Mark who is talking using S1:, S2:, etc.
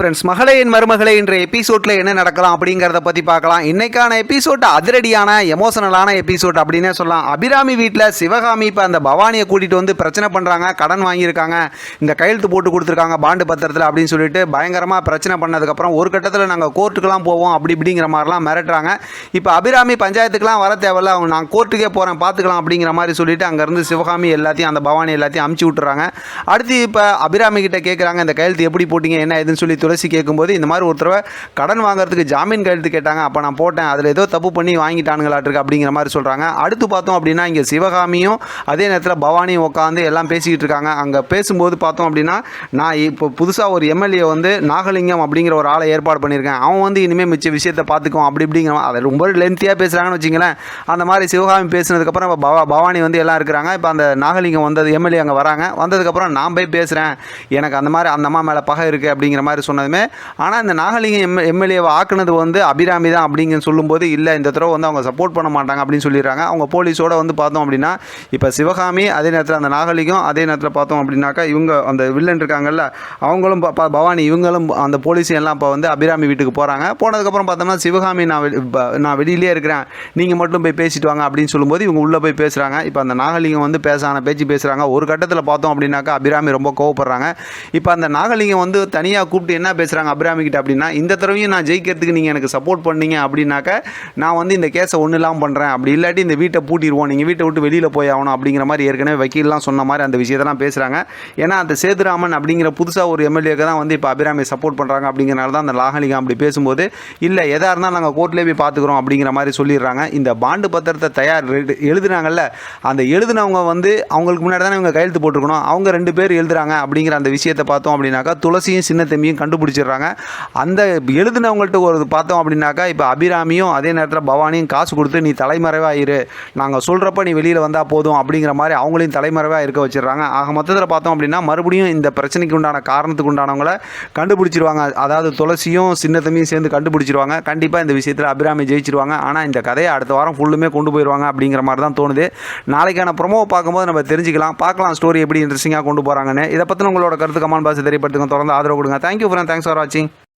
S1: Friends, மகளேன் மருமகளே என்ற எபிசோட்ல என்ன நடக்கலாம் அப்படிங்கிறத பற்றி பார்க்கலாம். இன்னைக்கான எபிசோட் அதிரடியான எமோஷனலான எபிசோட் அப்படின்னே சொல்லலாம். அபிராமி வீட்டில் சிவகாமி இப்போ அந்த பவானியை கூட்டிகிட்டு வந்து பிரச்சனை பண்ணுறாங்க. கடன் வாங்கியிருக்காங்க, இந்த கையெழுத்து போட்டு கொடுத்துருக்காங்க பாண்டு பத்திரத்தில் அப்படின்னு சொல்லிட்டு பயங்கரமாக பிரச்சனை பண்ணதுக்கப்புறம் ஒரு கட்டத்தில் நாங்கள் கோர்ட்டுக்கெலாம் போவோம் அப்படி இப்படிங்கிற மாதிரிலாம் மிரட்டுறாங்க. இப்போ அபிராமி பஞ்சாயத்துக்கெலாம் வர தேவையில்ல, அவங்க நான் கோர்ட்டுக்கே போகிறேன் பார்த்துக்கலாம் அப்படிங்கிற மாதிரி சொல்லிட்டு அங்கேருந்து சிவகாமி எல்லாத்தையும் அந்த பவானி எல்லாத்தையும் அமுச்சு விட்டுறாங்க. அடுத்து இப்போ அபிராமி கிட்ட கேட்குறாங்க, இந்த கையெழுத்து எப்படி போட்டிங்க என்ன எதுன்னு சொல்லி துளசி கேட்கும்போது இந்த மாதிரி ஒருத்தரவை கடன் வாங்குறதுக்கு ஜாமீன் கையெழுத்து கேட்டாங்க, அப்போ நான் போட்டேன், அதில் ஏதோ தப்பு பண்ணி வாங்கிட்டானுங்களாட்டிருக்கு அப்படிங்கிற மாதிரி சொல்கிறாங்க. அடுத்து பார்த்தோம் அப்படின்னா இங்கே சிவகாமியும் அதே நேரத்தில் பவானியும் உட்காந்து எல்லாம் பேசிக்கிட்டு இருக்காங்க. அங்கே பேசும்போது பார்த்தோம் அப்படின்னா நான் இப்போ புதுசாக ஒரு எம்எல்ஏ வந்து நாகலிங்கம் அப்படிங்கிற ஒரு ஆளை ஏற்பாடு பண்ணியிருக்கேன், அவன் வந்து இனிமேல் மிச்ச விஷயத்தை பார்த்துக்குவோம் அப்படி இப்படிங்கிற அதை ரொம்ப லென்த்தியாக பேசுகிறாங்கன்னு வச்சிங்களேன். அந்த மாதிரி சிவகாமி பேசினதுக்கப்புறம் இப்போ பவானி வந்து எல்லாம் இருக்கிறாங்க. இப்போ அந்த நாகலிங்கம் வந்தது எம்எல்ஏ அங்கே வராங்க. வந்ததுக்கப்புறம் நான் போய் பேசுகிறேன், எனக்கு அந்த மாதிரி அந்த அம்மா மேலே பகை இருக்குது அப்படிங்கிற மாதிரி சொன்னதுமே, ஆனால் இந்த நாகலிங்கம் எம்எல்ஏவை ஆக்குனது வந்து அபிராமி தான் அப்படிங்கன்னு சொல்லும்போது இல்லை இந்த தடவை வந்து அவங்க சப்போர்ட் பண்ண மாட்டாங்க அப்படின்னு சொல்லிடுறாங்க. அவங்க போலீஸோடு வந்து பார்த்தோம் அப்படின்னா இப்போ சிவகாமி அதே நேரத்தில் அந்த நாகலிங்கம் அதே நேரத்தில் பார்த்தோம் அப்படின்னாக்கா இவங்க அந்த வில்லன் இருக்காங்கல்ல அவங்களும் பவானி இவங்களும் அந்த போலீஸும் எல்லாம் இப்போ வந்து அபிராமி வீட்டுக்கு போகிறாங்க. போனதுக்கப்புறம் பார்த்தோம்னா சிவகாமி நான் வெளியிலே இருக்கிறேன், நீங்கள் மட்டும் போய் பேசிட்டு வாங்க அப்படின்னு சொல்லும்போது இவங்க உள்ளே போய் பேசுகிறாங்க. இப்போ அந்த நாகலிங்கம் வந்து பேச்சு பேசுகிறாங்க. ஒரு கட்டத்தில் பார்த்தோம் அப்படின்னாக்கா அபிராமி ரொம்ப கோவப்படுறாங்க. இப்போ அந்த நாகலிங்கம் வந்து தனியாக கூப்பிட்டு என்ன பேசுகிறாங்க அபிராமி கிட்ட அப்படின்னா, இந்த தடவையும் நான் ஜெயிக்கிறதுக்கு நீங்கள் எனக்கு சப்போர்ட் பண்ணீங்க அப்படின்னாக்க நான் வந்து இந்த கேஸை ஒன்றும் இல்லாமல் பண்ணுறேன், அப்படி இல்லாட்டி இந்த வீட்டை பூட்டிடுவோம், நீங்கள் வீட்டை விட்டு வெளியில் போய் ஆகணும் அப்படிங்கிற மாதிரி ஏற்கனவே வக்கீல்லாம் சொன்ன மாதிரி அந்த விஷயத்தெல்லாம் பேசுகிறாங்க. ஏன்னா அந்த சேதுராமன் அப்படிங்கிற புதுசாக ஒரு எம்எல்ஏக்கு தான் வந்து இப்போ அபிராமி சப்போர்ட் பண்ணுறாங்க அப்படிங்கிறனால தான் அந்த நாகலிங்கம் அப்படி பேசும்போது இல்லை எதாக இருந்தால் நாங்கள் கோர்ட்லேயே போய் பார்த்துக்குறோம் அப்படிங்கிற மாதிரி சொல்லிடுறாங்க. இந்த பாண்டு பத்திரத்தை எழுதுனாங்கல்ல, அந்த எழுதுனவங்க வந்து அவங்களுக்கு முன்னாடி தானே இவங்க கையெழுத்து போட்டுருக்கணும், அவங்க 2 பேர் எழுதுறாங்க அப்படிங்கிற அந்த விஷயத்தை பார்த்தோம் அப்படின்னாக்கா துளசியும் சின்ன தம்பியும் கண்டுபிடிச்சிடுறாங்க. அந்த எழுதுனவங்கள்ட்ட ஒரு பார்த்தோம் அப்படின்னாக்கா இப்போ அபிராமியும் அதே நேரத்தில் பவானியும் காசு கொடுத்து நீ தலைமறைவாக இரு, நாங்கள் சொல்கிறப்ப நீ வெளியில் வந்தால் போதும் அப்படிங்கிற மாதிரி அவங்களையும் தலைமறைவாக இருக்க வச்சிடுறாங்க. ஆக மொத்தத்தில் பார்த்தோம் அப்படின்னா மறுபடியும் இந்த பிரச்சனைக்கு உண்டான காரணத்துக்கு உண்டானவங்களை கண்டுபிடிச்சிருவாங்க. அதாவது துளசியும் சின்ன தம்பியும் சேர்ந்து கண்டுபிடிச்சிருவாங்க. கண்டிப்பாக இந்த விஷயத்தில் அபிராமி ஜெயிச்சிருவாங்க. ஆனால் இந்த கதையை அடுத்த வாரம் ஃபுல்லுமே கொண்டு போயிடுவாங்க அப்படிங்கிற மாதிரி தான் தோணுது. நாளைக்கான ப்ரோமோவை பார்க்கும்போது நம்ம பார்க்கலாம் ஸ்டோரி எப்படி இன்ட்ரெஸ்டிங்காக கொண்டு போகிறாங்கன்னு. இதை பற்றின உங்களோட கருத்து கமெண்ட் பாக்ஸ் தெரியப்படுத்துங்க. தொடர்ந்து ஆதரவு கொடுங்க. தேங்க்யூ ஃப்ரெண்ட், தேங்க்ஸ் ஃபார் வாட்சிங்.